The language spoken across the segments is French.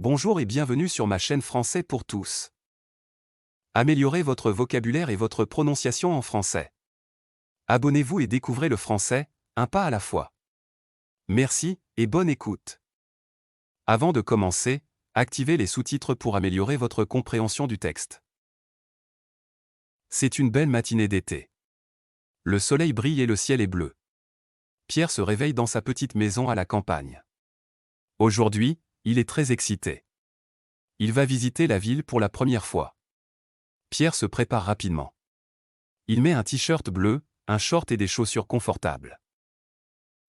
Bonjour et bienvenue sur ma chaîne Français pour tous. Améliorez votre vocabulaire et votre prononciation en français. Abonnez-vous et découvrez le français, un pas à la fois. Merci et bonne écoute. Avant de commencer, activez les sous-titres pour améliorer votre compréhension du texte. C'est une belle matinée d'été. Le soleil brille et le ciel est bleu. Pierre se réveille dans sa petite maison à la campagne. Aujourd'hui, il est très excité. Il va visiter la ville pour la première fois. Pierre se prépare rapidement. Il met un t-shirt bleu, un short et des chaussures confortables.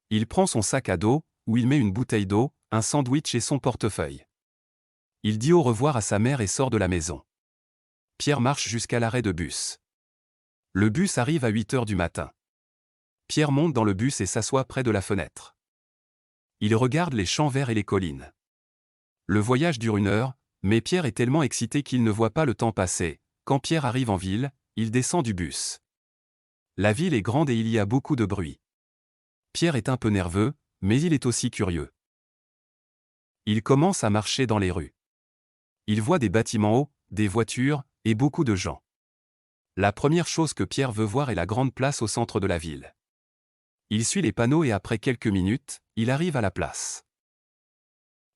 Il prend son sac à dos, où il met une bouteille d'eau, un sandwich et son portefeuille. Il dit au revoir à sa mère et sort de la maison. Pierre marche jusqu'à l'arrêt de bus. Le bus arrive à 8 heures du matin. Pierre monte dans le bus et s'assoit près de la fenêtre. Il regarde les champs verts et les collines. Le voyage dure 1 heure, mais Pierre est tellement excité qu'il ne voit pas le temps passer. Quand Pierre arrive en ville, il descend du bus. La ville est grande et il y a beaucoup de bruit. Pierre est un peu nerveux, mais il est aussi curieux. Il commence à marcher dans les rues. Il voit des bâtiments hauts, des voitures, et beaucoup de gens. La première chose que Pierre veut voir est la grande place au centre de la ville. Il suit les panneaux et après quelques minutes, il arrive à la place.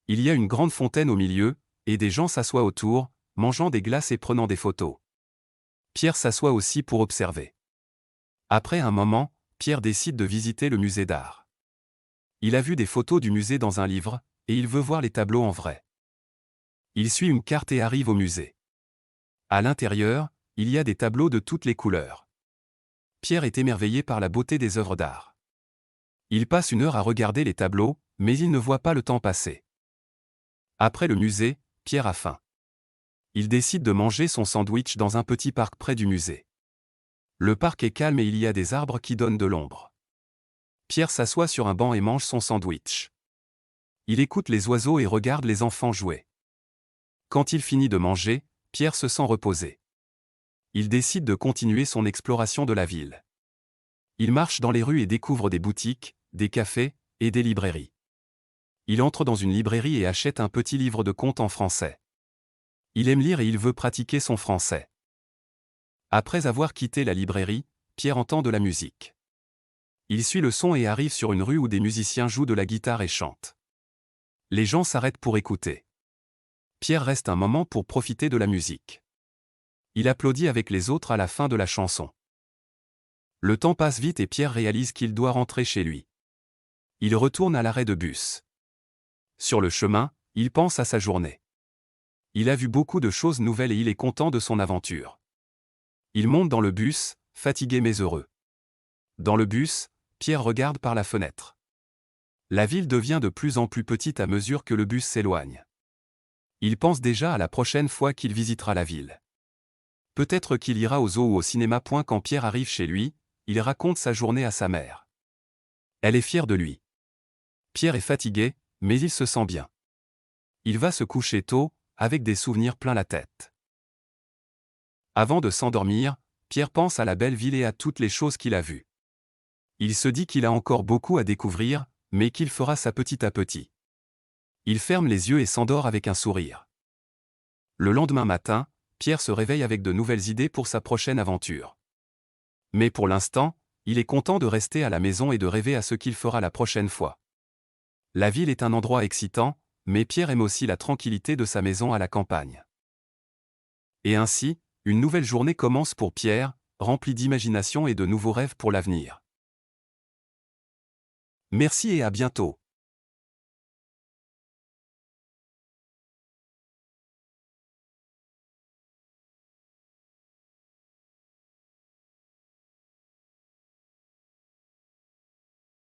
Il y a une grande fontaine au milieu, et des gens s'assoient autour, mangeant des glaces et prenant des photos. Pierre s'assoit aussi pour observer. Après un moment, Pierre décide de visiter le musée d'art. Il a vu des photos du musée dans un livre, et il veut voir les tableaux en vrai. Il suit une carte et arrive au musée. À l'intérieur, il y a des tableaux de toutes les couleurs. Pierre est émerveillé par la beauté des œuvres d'art. Il passe 1 heure à regarder les tableaux, mais il ne voit pas le temps passer. Après le musée, Pierre a faim. Il décide de manger son sandwich dans un petit parc près du musée. Le parc est calme et il y a des arbres qui donnent de l'ombre. Pierre s'assoit sur un banc et mange son sandwich. Il écoute les oiseaux et regarde les enfants jouer. Quand il finit de manger, Pierre se sent reposé. Il décide de continuer son exploration de la ville. Il marche dans les rues et découvre des boutiques, des cafés et des librairies. Il entre dans une librairie et achète un petit livre de contes en français. Il aime lire et il veut pratiquer son français. Après avoir quitté la librairie, Pierre entend de la musique. Il suit le son et arrive sur une rue où des musiciens jouent de la guitare et chantent. Les gens s'arrêtent pour écouter. Pierre reste un moment pour profiter de la musique. Il applaudit avec les autres à la fin de la chanson. Le temps passe vite et Pierre réalise qu'il doit rentrer chez lui. Il retourne à l'arrêt de bus. Sur le chemin, il pense à sa journée. Il a vu beaucoup de choses nouvelles et il est content de son aventure. Il monte dans le bus, fatigué mais heureux. Dans le bus, Pierre regarde par la fenêtre. La ville devient de plus en plus petite à mesure que le bus s'éloigne. Il pense déjà à la prochaine fois qu'il visitera la ville. Peut-être qu'il ira au zoo ou au cinéma. Quand Pierre arrive chez lui, il raconte sa journée à sa mère. Elle est fière de lui. Pierre est fatigué, mais il se sent bien. Il va se coucher tôt, avec des souvenirs plein la tête. Avant de s'endormir, Pierre pense à la belle ville et à toutes les choses qu'il a vues. Il se dit qu'il a encore beaucoup à découvrir, mais qu'il fera ça petit à petit. Il ferme les yeux et s'endort avec un sourire. Le lendemain matin, Pierre se réveille avec de nouvelles idées pour sa prochaine aventure. Mais pour l'instant, il est content de rester à la maison et de rêver à ce qu'il fera la prochaine fois. La ville est un endroit excitant, mais Pierre aime aussi la tranquillité de sa maison à la campagne. Et ainsi, une nouvelle journée commence pour Pierre, remplie d'imagination et de nouveaux rêves pour l'avenir. Merci et à bientôt.